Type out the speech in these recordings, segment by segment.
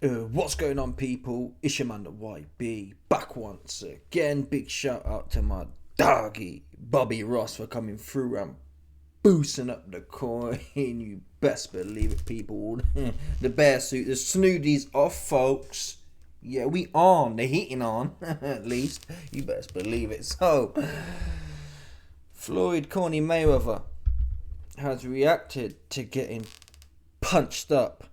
What's going on, people? It's your man, the YB, back once again. Big shout out to my doggy, Bobby Ross, for coming through and boosting up the coin. You best believe it, people. The bear suit, the snooties off, folks. Yeah, we on. The heating on, at least. You best believe it. So, Floyd Mayweather has reacted to getting punched up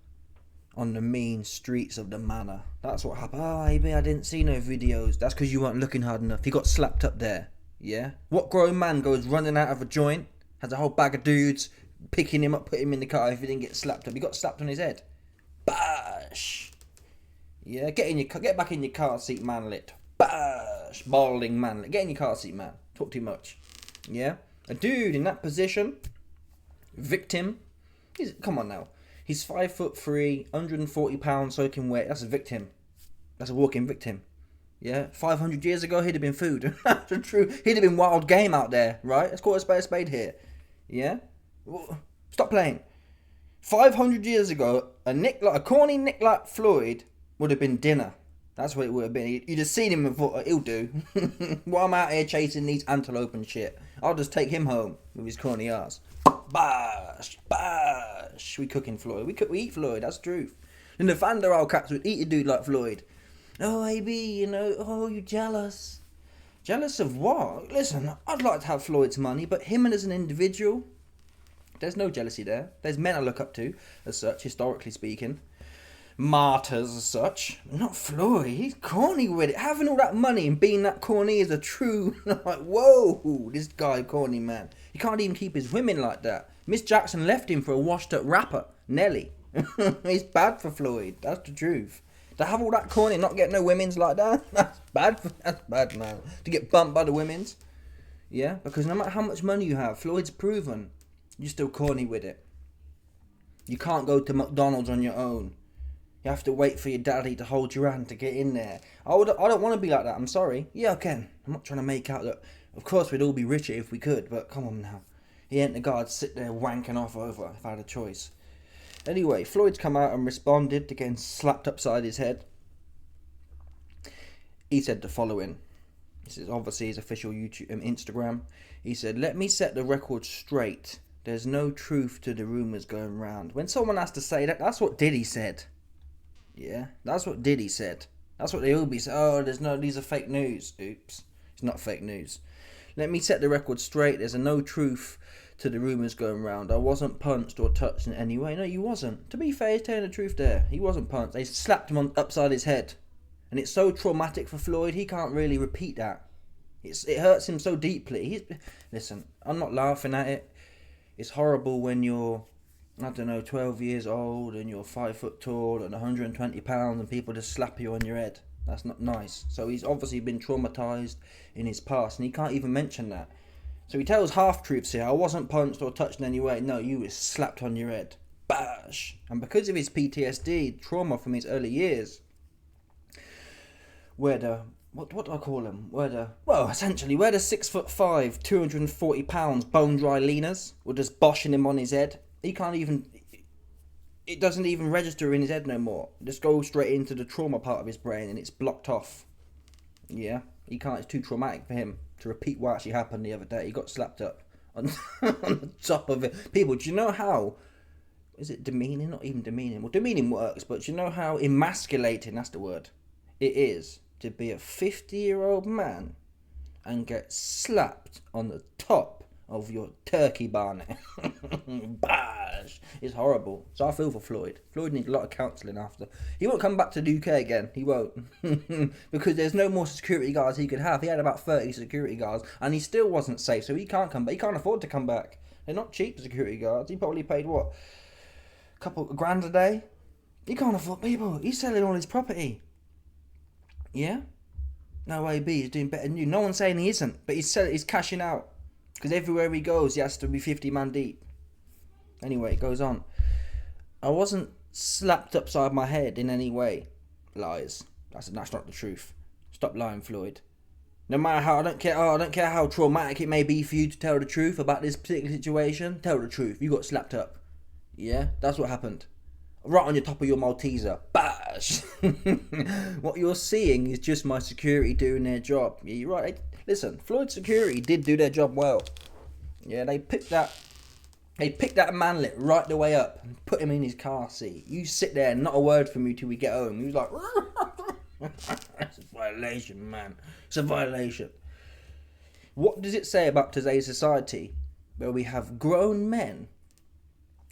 on the mean streets of the manor. That's what happened. Oh, maybe I didn't see no videos. That's because you weren't looking hard enough. He got slapped up there. Yeah? What grown man goes running out of a joint, has a whole bag of dudes picking him up, put him in the car if he didn't get slapped up? He got slapped on his head. Bash! Yeah, get back in your car seat, manlet. Bash! Balding manlet. Get in your car seat, man. Talk too much. Yeah? A dude in that position, victim. Come on now. He's 5'3", 140 pounds soaking wet. That's a victim. That's a walking victim. Yeah, 500 years ago he'd have been food. That's true. He'd have been wild game out there, right? Let's call a spade here. Yeah, stop playing. 500 years ago, a corny nick like Floyd would have been dinner. That's what it would have been. You'd have seen him and thought, he'll do. While I'm out here chasing these antelope and shit, I'll just take him home with his corny ass. Bash, bash. We cooking Floyd. We eat Floyd. That's the truth. And the Vanderbilt cats would eat a dude like Floyd. Oh, AB, you jealous. Jealous of what? Listen, I'd like to have Floyd's money, but him and as an individual, there's no jealousy there. There's men I look up to, as such, historically speaking. Martyrs as such. Not Floyd. He's corny with it. Having all that money and being that corny is a true, like, whoa, this guy corny, man. He can't even keep his women like that. Miss Jackson left him for a washed up rapper, Nelly. It's bad for Floyd. That's the truth. To have all that corny and not get no women's like that, that's bad, man. To get bumped by the women's. Yeah, because no matter how much money you have, Floyd's proven you're still corny with it. You can't go to McDonald's on your own. You have to wait for your daddy to hold your hand to get in there. I don't want to be like that. I'm sorry. Yeah, I can. I'm not trying to make out that. Of course, we'd all be richer if we could, but come on now. He ain't the guy to sit there wanking off over if I had a choice. Anyway, Floyd's come out and responded to getting slapped upside his head. He said the following. This is obviously his official YouTube and Instagram. He said, "Let me set the record straight. There's no truth to the rumours going round." When someone has to say that, that's what Diddy said. Yeah, that's what Diddy said. That's what they all be saying. Oh, these are fake news. Oops. It's not fake news. Let me set the record straight. There's no truth to the rumours going round. I wasn't punched or touched in any way. No, you wasn't. To be fair, he's telling the truth there. He wasn't punched. They slapped him upside his head. And it's so traumatic for Floyd, he can't really repeat that. It hurts him so deeply. Listen, I'm not laughing at it. It's horrible when you're, 12 years old and you're 5 foot tall and 120 pounds and people just slap you on your head. That's not nice. So he's obviously been traumatised in his past and he can't even mention that. So he tells half-truths here. I wasn't punched or touched in any way. No, you were slapped on your head. Bash! And because of his PTSD, trauma from his early years, what do I call him? Essentially, where the 6'5", 240 pounds bone dry leaners were just boshing him on his head. He can't even, it doesn't even register in his head no more. It just goes straight into the trauma part of his brain and it's blocked off. Yeah, it's too traumatic for him to repeat what actually happened the other day. He got slapped up on, on the top of it. People, do you know how, is it demeaning? Not even demeaning. Well, demeaning works, but do you know how emasculating, that's the word, it is to be a 50-year-old man and get slapped on the top of your turkey barnet? Bash! It's horrible. So I feel for Floyd. Floyd needs a lot of counselling after. He won't come back to the UK again. He won't. Because there's no more security guards he could have. He had about 30 security guards and he still wasn't safe. So he can't come back. He can't afford to come back. They're not cheap, the security guards. He probably paid, what, a couple of grand a day? He can't afford people. He's selling all his property. Yeah? No, AB is doing better than you. No one's saying he isn't. But he's cashing out. Because everywhere he goes, he has to be 50 man deep. Anyway, it goes on. I wasn't slapped upside my head in any way. Lies. That's not the truth. Stop lying, Floyd. No matter how, I don't care how traumatic it may be for you to tell the truth about this particular situation. Tell the truth. You got slapped up. Yeah? That's what happened. Right on your top of your Malteser. Bah! bash. What you're seeing is just my security doing their job. Yeah, you're right. Listen, Floyd's security did do their job well. Yeah, they picked that manlet right the way up and put him in his car seat. You sit there and not a word from you till we get home. He was like, it's a violation, man. It's a violation. What does it say about today's society where we have grown men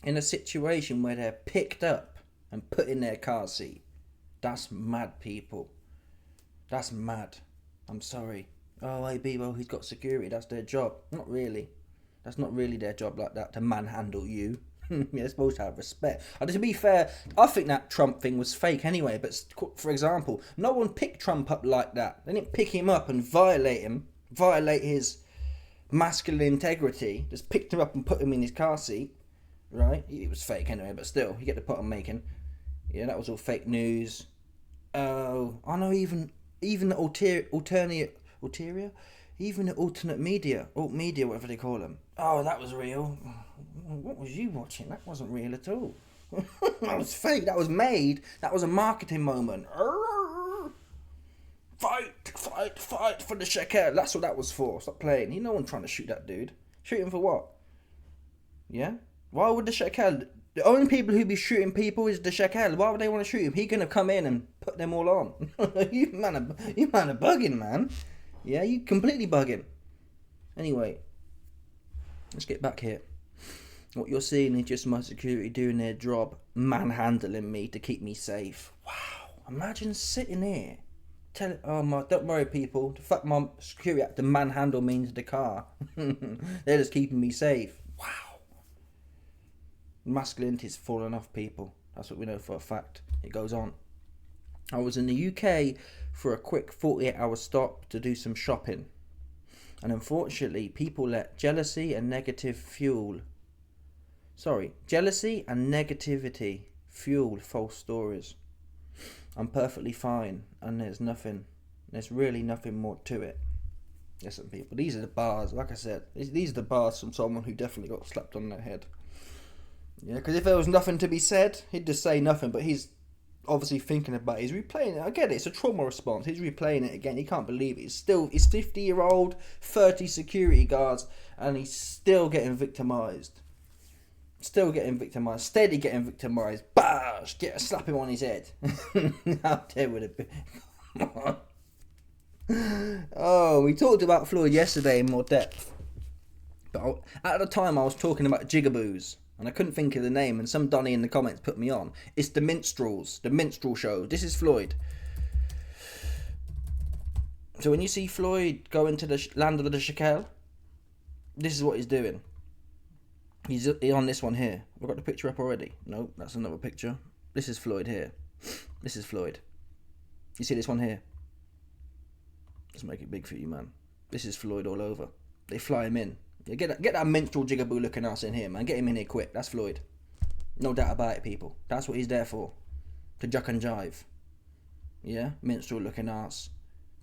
in a situation where they're picked up and put in their car seat? That's mad, people. That's mad. I'm sorry. Oh, AB, well, he's got security. That's their job. Not really. That's not really their job like that, to manhandle you. They're supposed to have respect. And to be fair, I think that Trump thing was fake anyway. But for example, no one picked Trump up like that. They didn't pick him up and violate his masculine integrity. Just picked him up and put him in his car seat. Right? It was fake anyway, but still, you get the point I'm making. Yeah, that was all fake news. Oh, I know even the alternate media, whatever they call them. Oh, that was real. What was you watching? That wasn't real at all. That was fake. That was made. That was a marketing moment. Fight for the shekel. That's what that was for. Stop playing. You know one trying to shoot that dude. Shoot him for what? Yeah? Why would the shekel... The only people who be shooting people is the shekel. Why would they want to shoot him? He could have come in and put them all on. You man are bugging, man. Yeah, you completely bugging. Anyway, let's get back here. What you're seeing is just my security doing their job, manhandling me to keep me safe. Wow, imagine sitting here. Don't worry, people. The fact my security had to manhandle me into the car. They're just keeping me safe. Wow. Masculinity's fallen off, people. That's what we know for a fact. It goes on. I was in the UK for a quick 48-hour stop to do some shopping. And unfortunately, people let jealousy and negativity fuel false stories. I'm perfectly fine, and there's really nothing more to it. Listen, people, these are the bars, like I said, these are the bars from someone who definitely got slapped on their head. Yeah, because if there was nothing to be said, he'd just say nothing, but he's obviously thinking about it. He's replaying it. I get it, it's a trauma response. He's replaying it again. He can't believe it. He's 50-year-old, 30 security guards, and he's still getting victimised. Steady getting victimised. Bash! Slap him on his head. How dare would it be? Come on. Oh, we talked about Floyd yesterday in more depth. But at the time I was talking about jigaboos. And I couldn't think of the name, and some Donny in the comments put me on. It's the minstrels, the minstrel show. This is Floyd. So when you see Floyd go into the land of the shekel, this is what he's doing. He's on this one here. I've got the picture up already. No, that's another picture. This is Floyd here. This is Floyd. You see this one here? Let's make it big for you, man. This is Floyd all over. They fly him in. Yeah, get that minstrel jigaboo looking ass in here, man. Get him in here quick. That's Floyd. No doubt about it, people. That's what he's there for. To juck and jive. Yeah? Minstrel looking ass.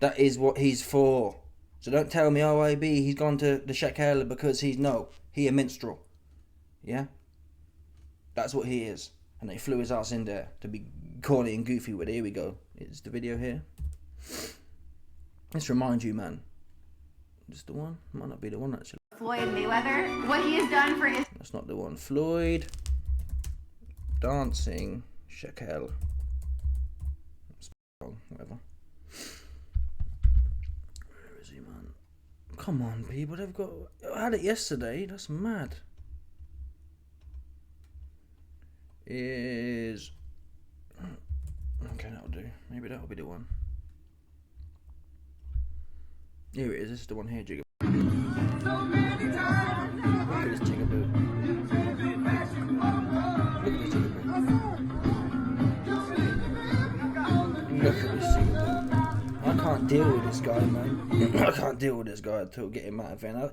That is what he's for. So don't tell me, oh, AB, he's gone to the shekel because he a minstrel. Yeah? That's what he is. And they flew his ass in there to be corny and goofy with it. Here we go. Is the video here? Let's remind you, man. Is this the one? Might not be the one, actually. Floyd Mayweather, what he has done for his... That's not the one. Floyd dancing shekel. Whatever. Where is he, man? Come on, people. They've got... I had it yesterday. That's mad. Is... Okay, that'll do. Maybe that'll be the one. Here it is. This is the one here, Jigga. Look at this jigaboo. I can't deal with this guy, man. I can't deal with this guy until get him out of here.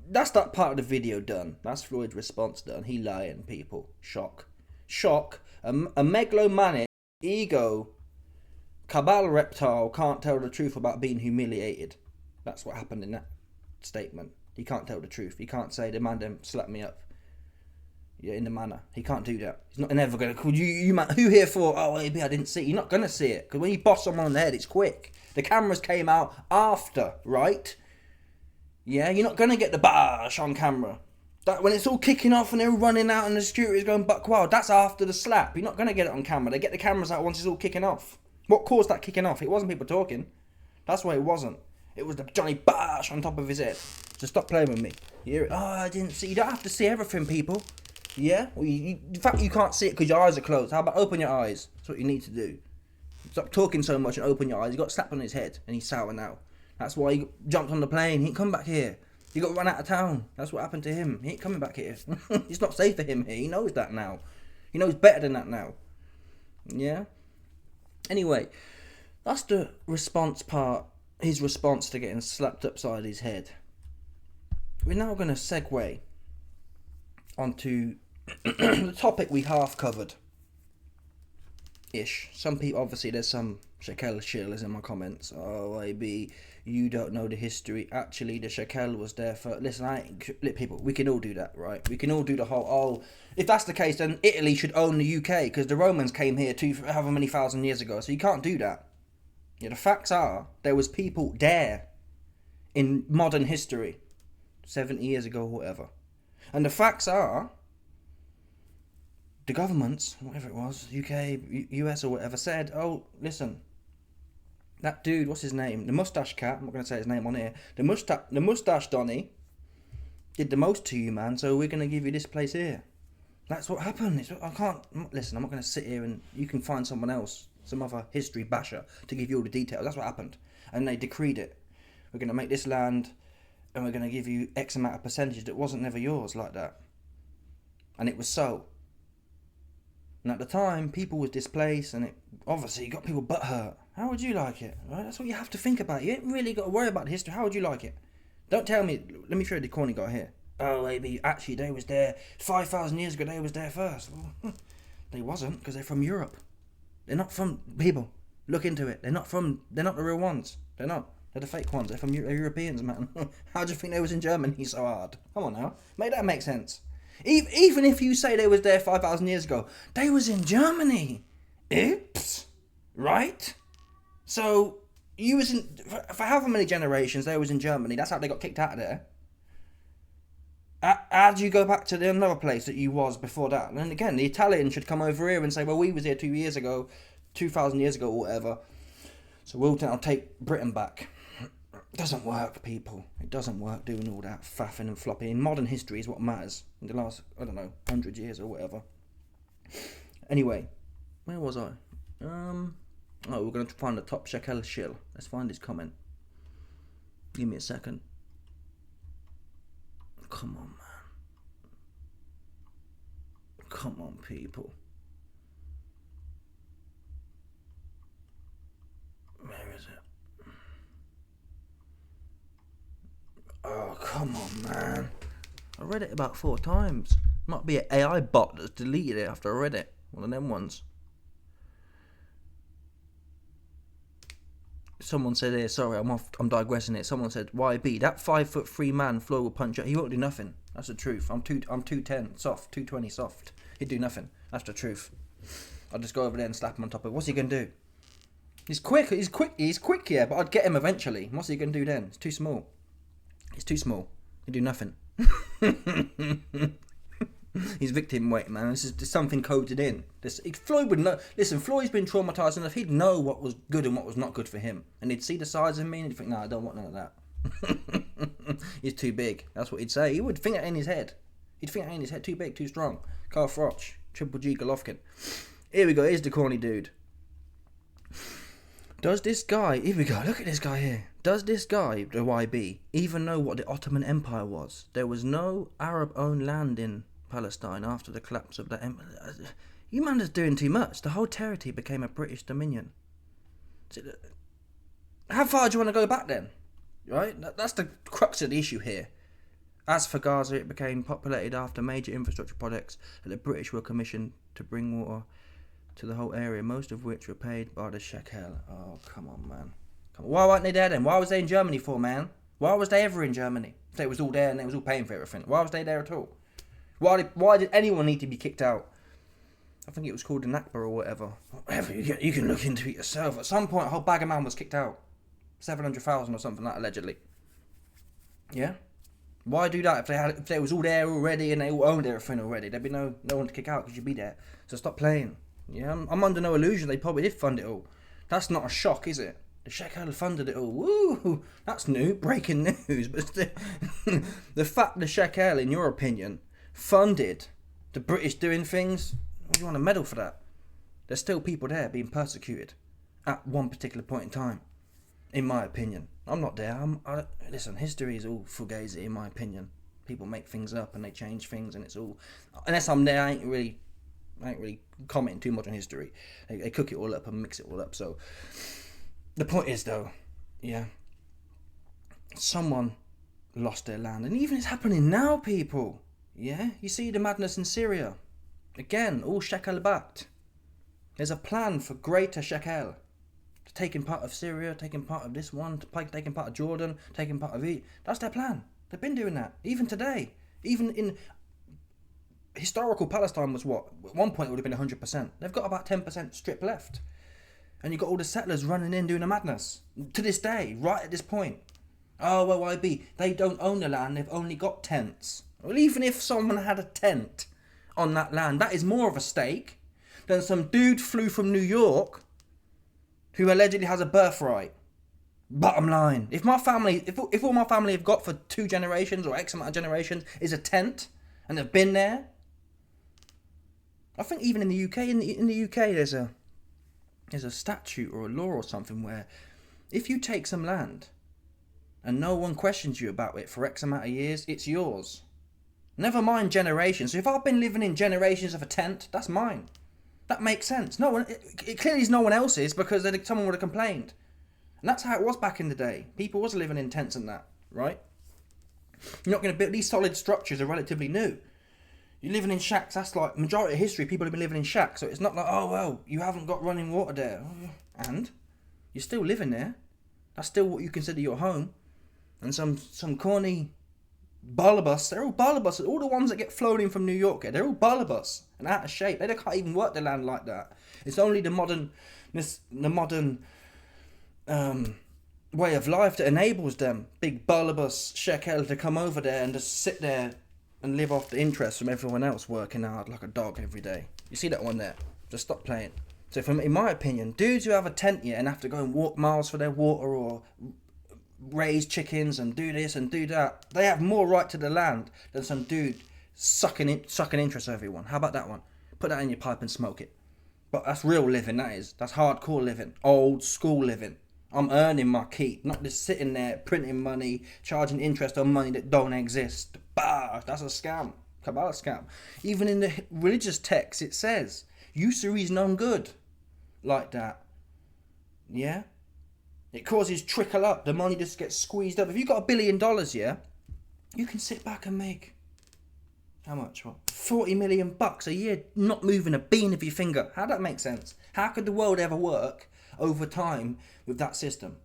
That's that part of the video done. That's Floyd's response done. He lying, people. Shock. A megalomaniac, ego, cabal reptile can't tell the truth about being humiliated. That's what happened in that statement. He can't tell the truth. He can't say the man them slapped me up. Yeah, in the manor. He can't do that. He's not never going to call you man. Who here for? Oh, maybe I didn't see it. You're not going to see it. Because when you boss someone on the head, it's quick. The cameras came out after, right? Yeah, you're not going to get the bash on camera. That when it's all kicking off and they're running out and the security's going buck wild, that's after the slap. You're not going to get it on camera. They get the cameras out once it's all kicking off. What caused that kicking off? It wasn't people talking. That's why it wasn't. It was the Johnny bash on top of his head. So stop playing with me. You hear it? Oh, I didn't see. You don't have to see everything, people. Yeah? Well, the fact you can't see it because your eyes are closed. How about open your eyes? That's what you need to do. Stop talking so much and open your eyes. He got slapped on his head and he's sour now. That's why he jumped on the plane. He ain't come back here. He got run out of town. That's what happened to him. He ain't coming back here. It's not safe for him here. He knows that now. He knows better than that now. Yeah? Anyway, that's the response part. His response to getting slapped upside his head. We're now going to segue onto the topic we half covered. Ish. Some people, obviously, there's some shekel shillers in my comments. Oh, AB, you don't know the history. Actually, the shekel was there for. Listen, people, we can all do that, right? We can all do the whole. Oh, if that's the case, then Italy should own the UK because the Romans came here however many thousand years ago. So you can't do that. Yeah, the facts are there was people there in modern history 70 years ago or whatever. And the facts are the governments, whatever it was, UK, US or whatever, said, oh, listen, that dude, what's his name? The mustache cat, I'm not going to say his name on here. The mustache Donny did the most to you, man, so we're going to give you this place here. That's what happened. Listen, I'm not going to sit here and you can find someone else, some other history basher, to give you all the details. That's what happened. And they decreed it. We're going to make this land and we're going to give you X amount of percentage that wasn't never yours like that. And it was so. And at the time, people was displaced and it obviously got people butthurt. How would you like it? Right? That's what you have to think about. You ain't really got to worry about the history. How would you like it? Don't tell me. Let me show you the corny guy here. Oh, maybe actually they was there 5,000 years ago. They was there first. Well, they wasn't because they're from Europe. They're not from people. Look into it. They're not the real ones. They're not. They're the fake ones. They're from Europeans, man. How do you think they was in Germany so hard? Come on now. Make that make sense. Even if you say they was there 5,000 years ago, they was in Germany. Oops. Right? So, you was in, for however many generations they was in Germany, that's how they got kicked out of there. How do you go back to another place that you was before that? And again, the Italians should come over here and say, well, we was here 2,000 years ago or whatever. So we'll now take Britain back. It doesn't work, people. It doesn't work doing all that faffing and flopping. In modern history is what matters. In the last, 100 years or whatever. Anyway, where was I? We're going to find the top shekel shill. Let's find his comment. Give me a second. Come on, man. Come on, people. Where is it? Oh, come on, man. I read it about 4 times. Might be an AI bot that's deleted it after I read it. One of them ones. Someone said here, sorry, I'm digressing it. Someone said, YB, that 5'3" man Floyd will punch out. He won't do nothing. That's the truth. I'm 210 soft, 220 soft. He'd do nothing. That's the truth. I'll just go over there and slap him on top of it. What's he gonna do? He's quick, yeah, but I'd get him eventually. What's he gonna do then? It's too small. He'd do nothing. He's victim weight, man. This is something coded in. Floyd would know. Listen, Floyd's been traumatised enough. He'd know what was good and what was not good for him. And he'd see the size of me and he'd think, no, I don't want none of that. He's too big. That's what he'd say. He would think that in his head. He'd think that in his head. Too big, too strong. Carl Froch. Triple G Golovkin. Here we go. Here's the corny dude. Does this guy... Here we go. Look at this guy here. Does this guy, the YB, even know what the Ottoman Empire was? There was no Arab-owned land in Palestine after the collapse of the empire. You man is doing too much. The whole territory became a British dominion. How far do you want to go back then? Right? That's the crux of the issue here. As for Gaza, it became populated after major infrastructure projects that the British were commissioned to bring water to the whole area, most of which were paid by the shekel. Oh, come on, man. Why weren't they there then? Why was they in Germany for, man? Why was they ever in Germany? If they was all there and they was all paying for everything. Why was they there at all? Why did anyone need to be kicked out? I think it was called the Nakba or whatever. Whatever, you can look into it yourself. At some point, a whole bag of man was kicked out. 700,000 or something like that, allegedly. Yeah? Why do that if they was all there already and they all owned everything already? There'd be no one to kick out because you'd be there. So stop playing. Yeah, I'm under no illusion they probably did fund it all. That's not a shock, is it? The Shekel funded it all. Woo! That's new, breaking news. But the fact the Shekel, in your opinion, funded the British doing things, you want a medal for that? There's still people there being persecuted at one particular point in time, in my opinion. I'm not there. Listen, history is all fugazi, in my opinion. People make things up and they change things, and it's all. Unless I'm there, I ain't really commenting too much on history. They cook it all up and mix it all up. So the point is, though, yeah, someone lost their land, and even it's happening now, people. Yeah, you see the madness in Syria. Again, all Shekel backed. There's a plan for greater Shekel. Taking part of Syria, taking part of this one, taking part of Jordan, taking part of it. That's their plan. They've been doing that. Even today. Even in historical Palestine was what? At one point it would have been 100%. They've got about 10% strip left. And you've got all the settlers running in doing a madness. To this day, right at this point. Oh, well, YB, they don't own the land, they've only got tents. Well, even if someone had a tent on that land, that is more of a stake than some dude flew from New York who allegedly has a birthright. Bottom line, if my family, if all my family have got for 2 generations or X amount of generations is a tent, and they've been there, I think even in the UK, in the UK, there's a statute or a law or something where if you take some land and no one questions you about it for X amount of years, it's yours. Never mind generations. So if I've been living in generations of a tent, that's mine. That makes sense. No one, it clearly is no one else's because someone would have complained. And that's how it was back in the day. People was living in tents and that, right? You're not going to build, these solid structures are relatively new. You're living in shacks, that's like, majority of history, people have been living in shacks. So it's not like, oh, well, you haven't got running water there. And you're still living there. That's still what you consider your home. And some corny balabus, they're all balabus. All the ones that get flown in from New York, they're all balabus and out of shape. They can't even work the land like that. It's only the modern way of life that enables them, big balabus Shekel, to come over there and just sit there and live off the interest from everyone else working hard like a dog every day. You see that one there? Just stop playing. So in my opinion, dudes who have a tent here and have to go and walk miles for their water or raise chickens and do this and do that, they have more right to the land than some dude sucking interest of everyone. How about that one? Put that in your pipe and smoke it. But that's real living, that is. That's hardcore living. Old school living. I'm earning my keep, not just sitting there printing money, charging interest on money that don't exist. Bah, that's a scam. Kabbalah scam. Even in the religious text it says usury is none good. Like that. Yeah? It causes trickle up. The money just gets squeezed up. If you've got $1 billion, yeah, you can sit back and make, how much? What? $40 million a year, not moving a bean of your finger. How'd that make sense? How could the world ever work over time with that system?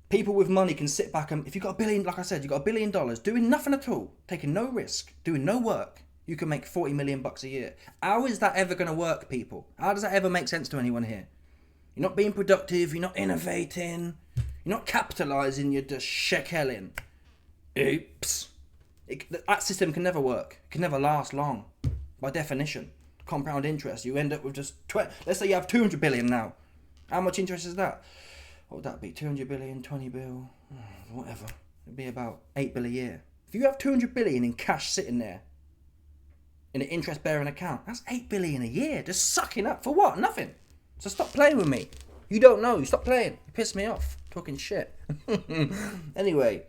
People with money can sit back and, if you've got $1 billion, like I said, you've got $1 billion, doing nothing at all, taking no risk, doing no work, you can make $40 million a year. How is that ever going to work, people? How does that ever make sense to anyone here? You're not being productive, you're not innovating, you're not capitalising, you're just shekeling. Oops. That system can never work. It can never last long. By definition. Compound interest. You end up with just, let's say you have 200 billion now. How much interest is that? What would that be? 200 billion, 20 bill, whatever. It'd be about 8 bill a year. If you have 200 billion in cash sitting there, in an interest bearing account, that's 8 billion a year. Just sucking up for what? Nothing. So stop playing with me. You don't know. You stop playing. You piss me off. Talking shit. Anyway,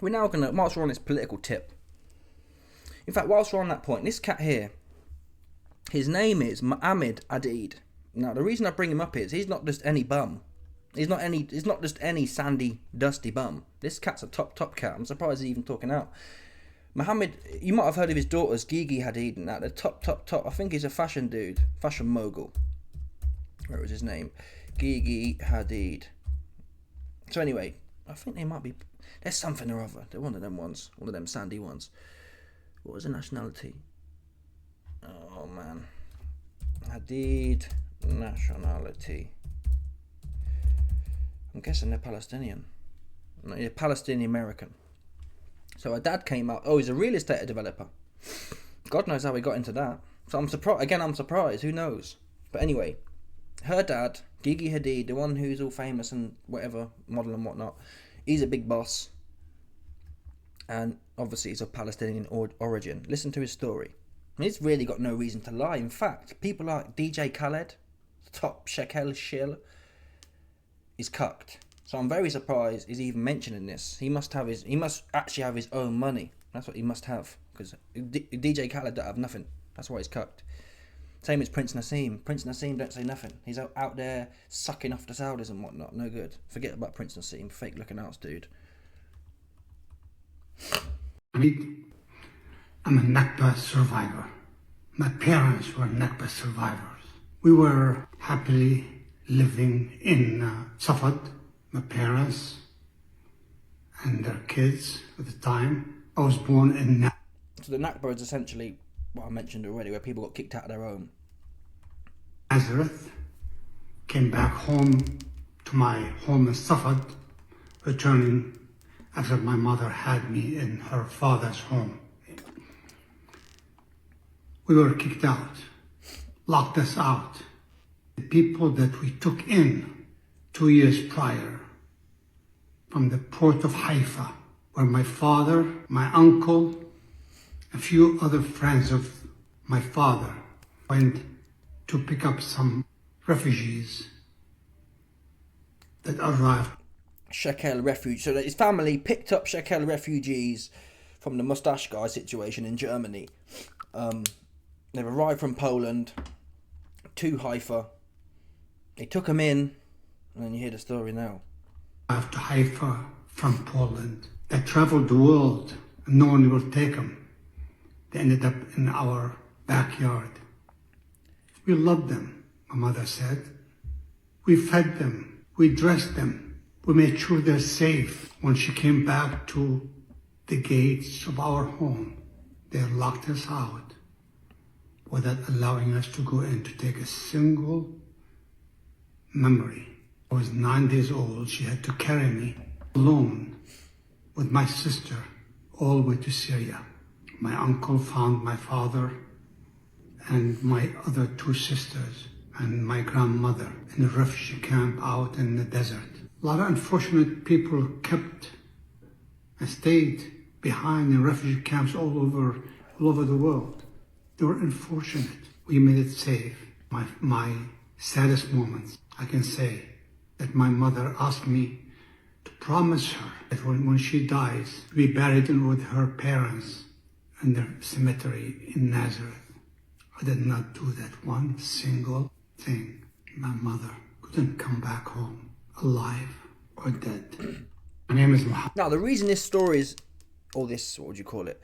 we're now going to, whilst we're on this political tip. In fact, whilst we're on that point, this cat here, his name is Mohamed Hadid. Now, the reason I bring him up is he's not just any bum. He's not just any sandy, dusty bum. This cat's a top cat. I'm surprised he's even talking out. Mohammed, you might have heard of his daughters, Gigi Hadid, and that. The top. I think he's a fashion dude, fashion mogul. Where was his name? Gigi Hadid. So anyway, I think they might be, there's something or other. They're one of them ones, one of them sandy ones. What was the nationality? Oh man. Hadid nationality. I'm guessing they're Palestinian. No, yeah, Palestinian American. So her dad came out. Oh, he's a real estate developer. God knows how he got into that. So I'm surprised. Again, I'm surprised. Who knows? But anyway, her dad, Gigi Hadid, the one who's all famous and whatever, model and whatnot, he's a big boss. And obviously he's of Palestinian origin. Listen to his story. I mean, he's really got no reason to lie. In fact, people like DJ Khaled, top shekel shill, is cucked. So I'm very surprised he's even mentioning this. He must actually have his own money. That's what he must have. Because DJ Khaled don't have nothing. That's why he's cucked. Same as Prince Nassim. Prince Nassim don't say nothing. He's out there sucking off the Saudis and whatnot. No good. Forget about Prince Nassim. Fake looking ass dude. I'm a Nakba survivor. My parents were Nakba survivors. We were happily living in Safad. My parents and their kids at the time. I was born in Nakba. So the Nakba is essentially what I mentioned already, where people got kicked out of their home. Nazareth, came back home to my home in Safad, returning after my mother had me in her father's home. We were kicked out, locked us out. The people that we took in 2 years prior from the port of Haifa, where my father, my uncle, a few other friends of my father went to pick up some refugees that arrived. Shekel refuge. So his family picked up Shekel refugees from the mustache guy situation in Germany. They've arrived from Poland to Haifa. They took them in, and then you hear the story now. After Haifa from Poland, they traveled the world, and no one will take them. They ended up in our backyard. We loved them, my mother said. We fed them, we dressed them, we made sure they're safe. When she came back to the gates of our home, they locked us out without allowing us to go in to take a single memory. I was 9 days old. She had to carry me alone with my sister all the way to Syria. My uncle found my father and my other 2 sisters and my grandmother in a refugee camp out in the desert. A lot of unfortunate people kept and stayed behind in refugee camps all over the world. They were unfortunate. We made it safe. My saddest moments, I can say that my mother asked me to promise her that when she dies, to be buried in with her parents in the cemetery in Nazareth. I did not do that one single thing. My mother couldn't come back home alive or dead. My name is Mohamed. Now, the reason this story is, or this, what would you call it?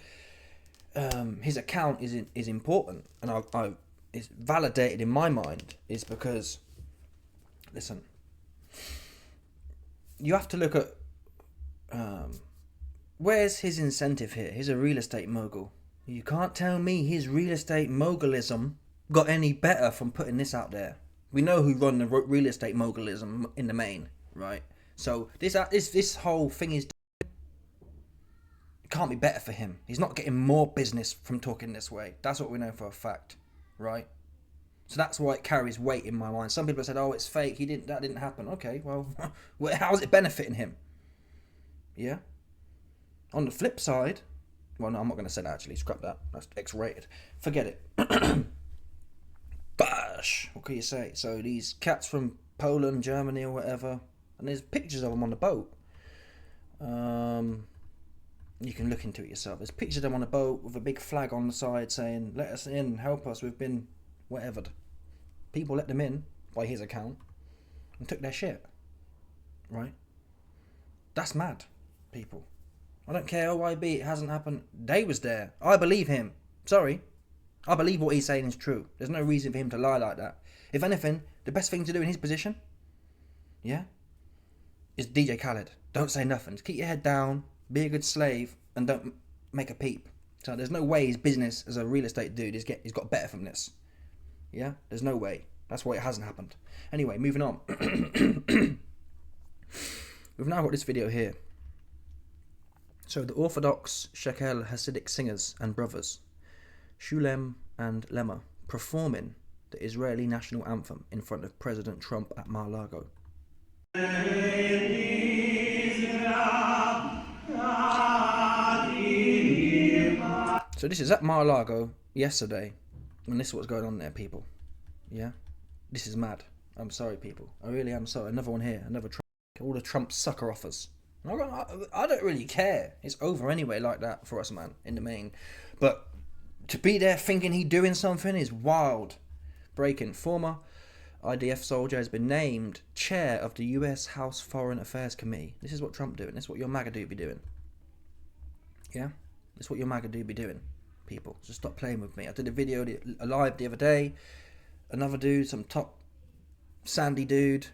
His account is important, and it's validated in my mind, is because, listen, you have to look at where's his incentive here. He's a real estate mogul. You can't tell me his real estate mogulism got any better from putting this out there. We know who run the real estate mogulism in the main, right? So this whole thing is can't be better for him. He's not getting more business from talking this way. That's what we know for a fact, right? So that's why it carries weight in my mind. Some people said, "Oh, it's fake. That didn't happen." Okay, well, how's it benefiting him? Yeah. On the flip side, well, no, I'm not going to say that actually. Scrap that. That's X-rated. Forget it. Bash. What can you say? So these cats from Poland, Germany, or whatever, and there's pictures of them on the boat. You can look into it yourself. There's pictures of them on a boat with a big flag on the side saying, "Let us in, help us, we've been whatever." People let them in, by his account, and took their shit. Right? That's mad, people. I don't care, OYB, it hasn't happened. They was there. I believe him. Sorry. I believe what he's saying is true. There's no reason for him to lie like that. If anything, the best thing to do in his position, yeah, is DJ Khaled. Don't say nothing. Just keep your head down, be a good slave, and don't make a peep. So there's no way his business as a real estate dude he's got better from this. Yeah, there's no way. That's why it hasn't happened. Anyway, moving on. We've now got this video here. So the Orthodox Shekel Hasidic singers and brothers, Shulem and Lema, performing the Israeli national anthem in front of President Trump at Mar-a-Lago. So this is at Mar-a-Lago yesterday, and this is what's going on there, people. Yeah? This is mad. I'm sorry, people. I really am sorry. Another one here. Another Trump. All the Trump sucker offers. I don't really care. It's over anyway like that for us, man, in the main. But to be there thinking he's doing something is wild. Breaking. Former IDF soldier has been named chair of the US House Foreign Affairs Committee. This is what Trump doing. This is what your MAGA dude be doing. Yeah? This is what your MAGA dude be doing, people. Just stop playing with me. I did a video live the other day. Another dude, some top sandy dude,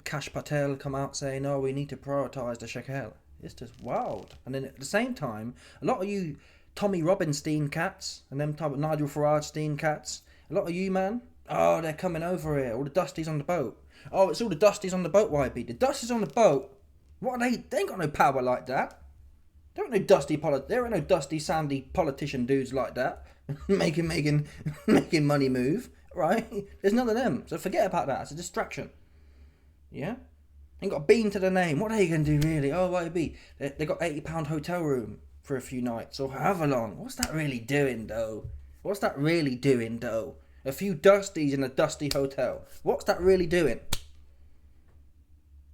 Kash Patel, come out saying, oh, we need to prioritise the shekel. It's just wild. And then at the same time, a lot of you Tommy Robinstein cats and them type of Nigel Farage-Stein cats, a lot of you, man, oh, they're coming over here. All the dusties on the boat. Oh, it's all the dusties on the boat, YB. The dusties on the boat, what are they? They ain't got no power like that. There ain't no dusty, sandy politician dudes like that making money move, right? There's none of them. So forget about that. It's a distraction. Yeah? Ain't got a bean to the name. What are they going to do, really? Oh, YB. They got £80 hotel room for a few nights or however long. What's that really doing, though? What's that really doing, though? A few dusties in a dusty hotel. What's that really doing?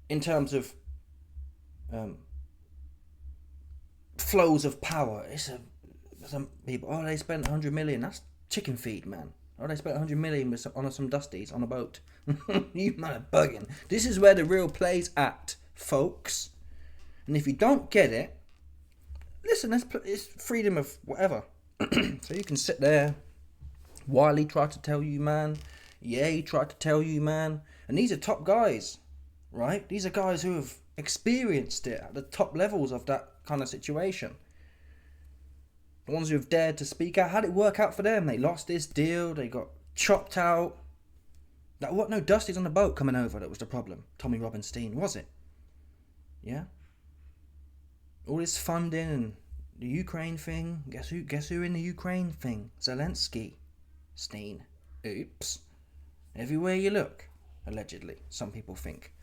In terms of flows of power. Some people, oh, they spent 100 million. That's chicken feed, man. Oh, they spent 100 million on some dusties on a boat. You man are bugging. This is where the real play's at, folks. And if you don't get it, listen, it's freedom of whatever. So you can sit there. Wiley tried to tell you, man. Ye tried to tell you, man. And these are top guys, right? These are guys who have experienced it at the top levels of that kind of situation. The ones who have dared to speak out. How did it work out for them? They lost this deal. They got chopped out. That what? No dusties on the boat coming over. That was the problem. Tommy Robinstein, was it? Yeah. All this funding and the Ukraine thing. Guess who in the Ukraine thing? Zelensky. Steen. Oops. Everywhere you look. Allegedly, some people think.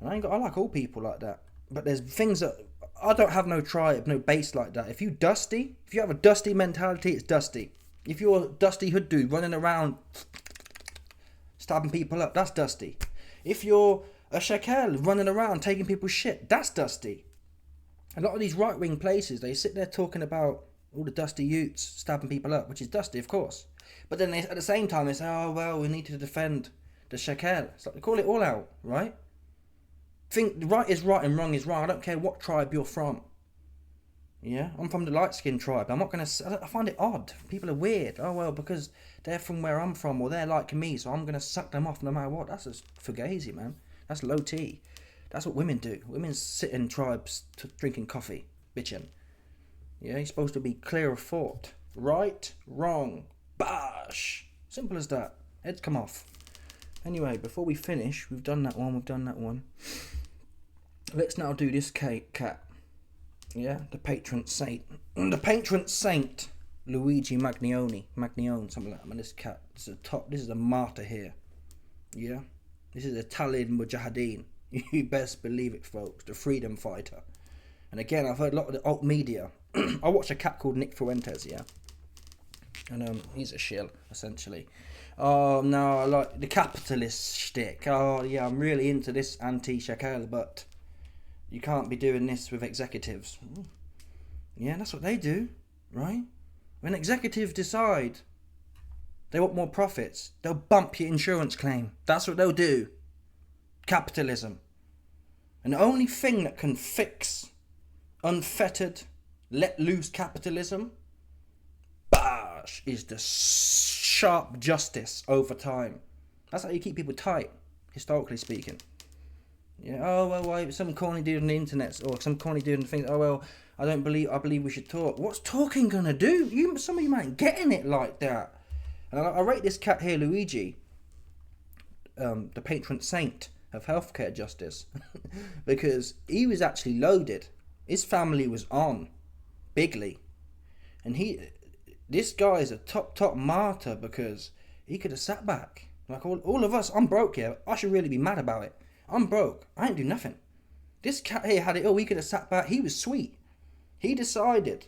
And I like all people like that. But there's things that I don't have no tribe, no base like that. If you have a dusty mentality, it's dusty. If you're a dusty hood dude running around stabbing people up, that's dusty. If you're a shekel running around taking people's shit, that's dusty. A lot of these right-wing places, they sit there talking about all the dusty utes stabbing people up, which is dusty, of course. But then at the same time, they say, oh, well, we need to defend the shekel. It's like they call it all out, right? Think right is right and wrong is wrong. I don't care what tribe you're from. Yeah, I'm from the light-skinned tribe. I'm not going to... I find it odd. People are weird. Oh, well, because they're from where I'm from or they're like me, so I'm going to suck them off no matter what. That's just fugazi, man. That's low T. That's what women do. Women sit in tribes drinking coffee, bitching. Yeah, you're supposed to be clear of thought. Right, wrong, bash. Simple as that. Heads come off. Anyway, before we finish, we've done that one. Let's now do this cat. Yeah, the patron saint. Luigi Mangione, something like that. Man, this cat, this is a martyr here. Yeah, this is Italian Mujahideen. You best believe it, folks. The freedom fighter. And again, I've heard a lot of the alt media. I watch a cat called Nick Fuentes, yeah. And he's a shill, essentially. Oh, no, I like the capitalist shtick. Oh, yeah, I'm really into this anti-shekel, but you can't be doing this with executives. Yeah, that's what they do, right? When executives decide they want more profits, they'll bump your insurance claim. That's what they'll do. Capitalism. And the only thing that can fix unfettered, let loose capitalism, bash, is the sharp justice over time. That's how you keep people tight, historically speaking. Yeah, oh, well, some corny dude on the internet, or some corny dude on things, oh, well, I believe we should talk. What's talking gonna do? Some of you ain't getting it like that. And I rate this cat here, Luigi, the patron saint of healthcare justice, because he was actually loaded. His family was on bigly, and this guy is a top martyr because he could have sat back like all of us. I'm broke here. I should really be mad about it. I'm broke. I ain't do nothing. This cat here had it all. He could have sat back. He was sweet. He decided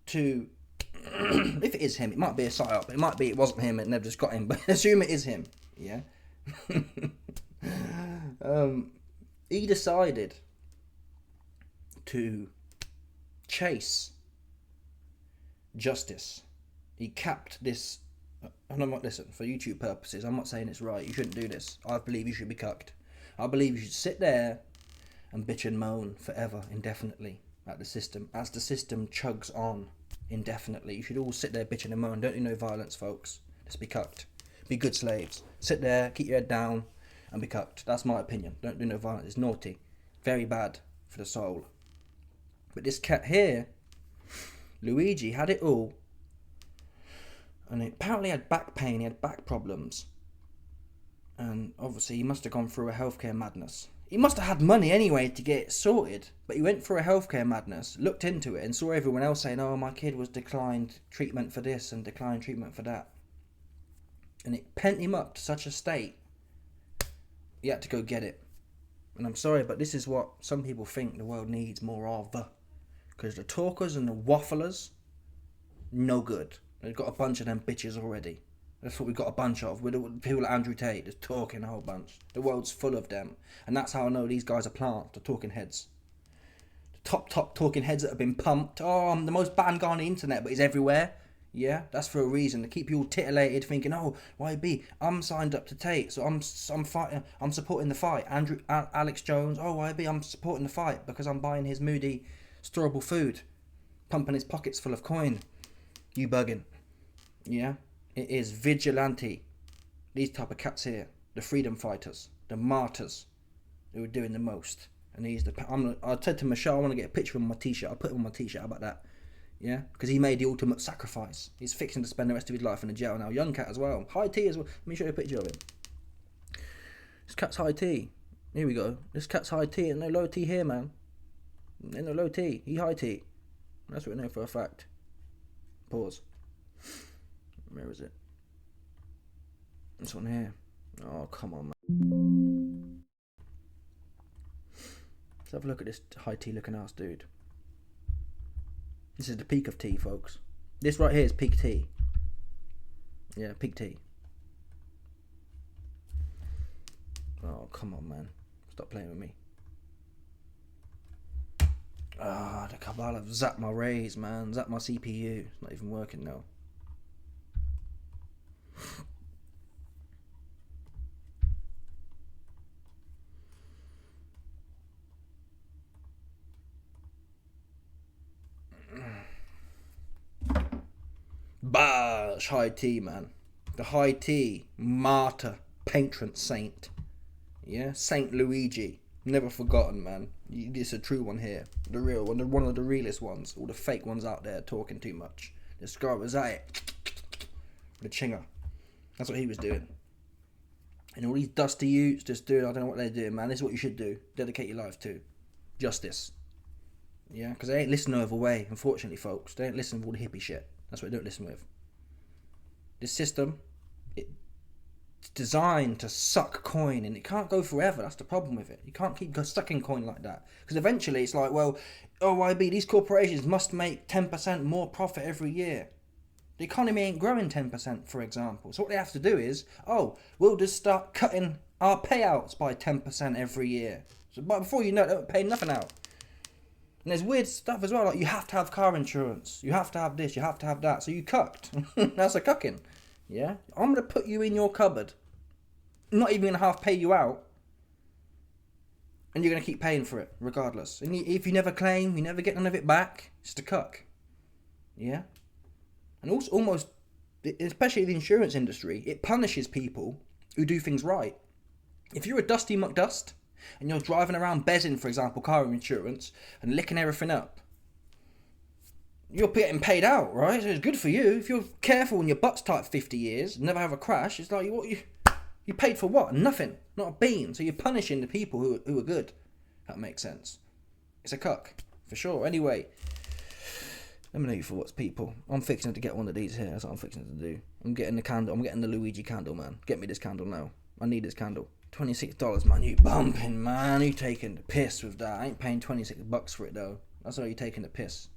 to. If it is him, it might be a psyop. It might be it wasn't him. It never just got him. But assume it is him. Yeah. He decided to chase justice. He capped this. And I'm not, listen, for YouTube purposes, I'm not saying it's right. You shouldn't do this. I believe you should be cucked. I believe you should sit there and bitch and moan forever, indefinitely, at the system. As the system chugs on indefinitely, you should all sit there bitching and moan. Don't do no violence, folks. Just be cucked. Be good slaves. Sit there, keep your head down, and be cucked. That's my opinion. Don't do no violence. It's naughty. Very bad for the soul. But this cat here, Luigi, had it all. And he apparently had back pain, he had back problems. And obviously he must have gone through a healthcare madness. He must have had money anyway to get it sorted. But he went through a healthcare madness, looked into it, and saw everyone else saying, oh, my kid was declined treatment for this and declined treatment for that. And it pent him up to such a state, he had to go get it. And I'm sorry, but this is what some people think the world needs more of. Because the talkers and the wafflers, no good. We've got a bunch of them bitches already. That's what we've got a bunch of. We're the people like Andrew Tate, just talking a whole bunch. The world's full of them. And that's how I know these guys are plants, the talking heads. The top talking heads that have been pumped. Oh, I'm the most banned guy on the internet, but he's everywhere. Yeah, that's for a reason. To keep you all titillated, thinking, oh, YB, I'm signed up to Tate, so I'm fighting, I'm supporting the fight. Alex Jones, oh, YB, I'm supporting the fight because I'm buying his moody, storable food. Pumping his pockets full of coin. You bugging. Yeah, it is vigilante. These type of cats here, the freedom fighters, the martyrs, who are doing the most. And I said to Michelle, I want to get a picture of him on my t-shirt. I'll put him on my t-shirt. How about that? Yeah, because he made the ultimate sacrifice. He's fixing to spend the rest of his life in a jail now. Young cat as well. High tea as well. Let me show you a picture of him. This cat's high tea. Here we go. This cat's high tea. Ain't no low tea here, man. Ain't no low tea. He high tea. That's what we know for a fact. Pause. Where is it? This one here. Oh, come on, man. Let's have a look at this high tea looking ass dude. This is the peak of tea, folks. This right here is peak tea. Yeah, peak tea. Oh, come on, man. Stop playing with me. Ah, the cabal have zapped my rays, man. Zapped my CPU. It's not even working now. Bash, high tea, man. The high tea martyr, patron saint. Yeah, Saint Luigi. Never forgotten, man. It's a true one here. The real one, one of the realest ones. All the fake ones out there talking too much. This guy was at it. The chinger. That's what he was doing. And all these dusty youths just doing, I don't know what they're doing, man. This is what you should do. Dedicate your life to. Justice. Yeah, because they ain't listening no other way, unfortunately, folks. They ain't listening with all the hippie shit. That's what they don't listen with. This system, it's designed to suck coin, and it can't go forever. That's the problem with it. You can't keep sucking coin like that. Because eventually it's like, well, OYB, these corporations must make 10% more profit every year. The economy ain't growing 10%, for example. So what they have to do is, we'll just start cutting our payouts by 10% every year. So, but before you know it, they don't pay nothing out. And there's weird stuff as well, like you have to have car insurance, you have to have this, you have to have that. So you cucked. That's a cucking. Yeah? I'm going to put you in your cupboard. I'm not even going to half pay you out. And you're going to keep paying for it, regardless. And if you never claim, you never get none of it back, it's a cuck. Yeah? And also, almost, especially the insurance industry, it punishes people who do things right. If you're a Dusty McDust, and you're driving around bezzing, for example, car insurance, and licking everything up, you're getting paid out, right? So it's good for you. If you're careful and your butt's tight 50 years, never have a crash, it's like, you paid for what? Nothing. Not a bean. So you're punishing the people who are good. That makes sense. It's a cuck, for sure. Anyway, let me know your thoughts, people. I'm fixing to get one of these here. That's what I'm fixing to do. I'm getting the candle. I'm getting the Luigi candle, man. Get me this candle now. I need this candle. $26, man. You bumping, man. You taking the piss with that. I ain't paying $26 for it, though. That's why you taking the piss.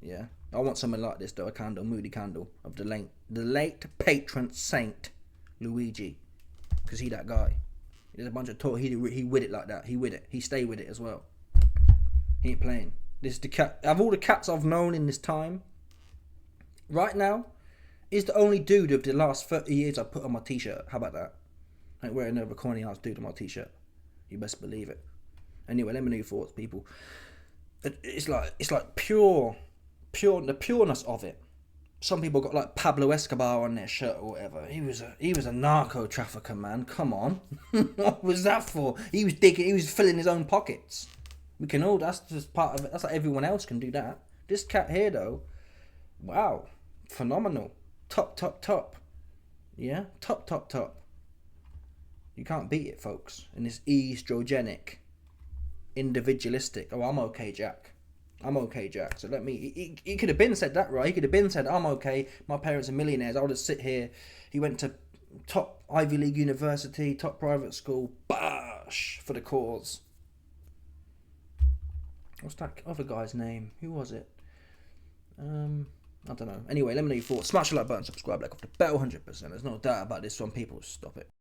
Yeah. I want something like this, though. A candle, moody candle of the late patron saint Luigi. Because he that guy. There's a bunch of talk. He with it like that. He with it. He stay with it as well. He ain't playing. This is the cat. Of all the cats I've known in this time, right now, is the only dude of the last 30 years I put on my t-shirt. How about that? I ain't wearing another corny ass dude on my t-shirt. You best believe it. Anyway, let me know your thoughts, people. It's like pure, the pureness of it. Some people got like Pablo Escobar on their shirt or whatever. He was a narco trafficker, man. Come on. What was that for? He was filling his own pockets. We can all, that's just part of it. That's like everyone else can do that. This cat here though, wow. Phenomenal. Top. Yeah? Top. You can't beat it, folks. And it's estrogenic. Individualistic. Oh, I'm okay, Jack. So let me... He could have been said that, right? He could have been said, I'm okay. My parents are millionaires. I'll just sit here. He went to top Ivy League university, top private school. Bash! For the cause. What's that other guy's name? Who was it? I don't know. Anyway, let me know your thoughts. Smash the like button, subscribe, like off the bell, 100%. There's no doubt about this one. People, stop it.